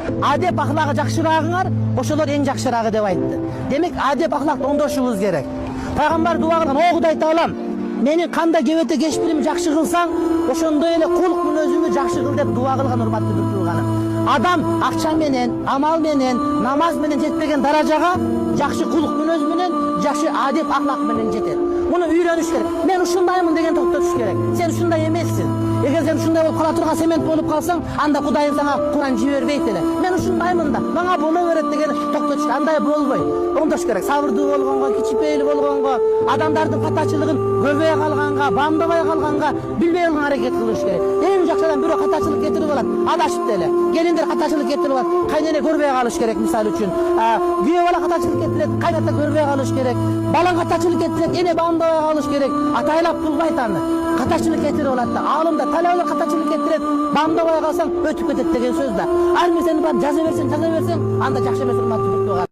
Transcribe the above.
Adep ahlakı jakşıragыңар, ошолор эң жакшырагы деп айтты. Демек адеп аhlакты оңдошубуз керек. Пайгамбар дуа кылган, о Кудай таалам, менин кандай кебете кеш билим жакшы кылсаң, ошондой эле кулк мүнөзүмдү жакшы кыл деп дуа кылган урматтуу бир тууганым. Адам акча менен, амал менен, намаз менен жетпеген даражага жакшы кулк мүнөз менен, жакшы адеп аhlak менен жетет. Муну үйрөнүш керек. Мен ушундаймын деген токтотуш керек. Сен ушундай эмессиң. Эгер сен ушундай болуп кала турган семент болуп калсаң, анда Кудайым сага Куран жибербейт эле. Мен ушундаймын да, мага боло берет деген токтотуш. Андай болбой. Оңдош керек. Сабырдуу болгонго, кичипейли болгонго, адамдардын катачылыгын көрбөй калганга, бамдабай калганга, билбей калганга аракет кылыш керек. Эң жакшы адам бирөө катачылык кетирип алат, адашып деле. Келиндер катачылык кетирип алат, кайнене көрбөй калыш керек мисалы үчүн. Күйөө бала катачылык кетирет, кайната көрбөй калыш керек. Бала катачылык кетирет, эне бамдабай калыш керек. Атайлап кылбайт аны. Катачылык кетирип алат да. Алымда талабы катачылык кетирет, бамдабай калсаң өтүп кетет деген сөз да. Ар нерсени бар жаза берсең, анда жакшы эмес урматтуу.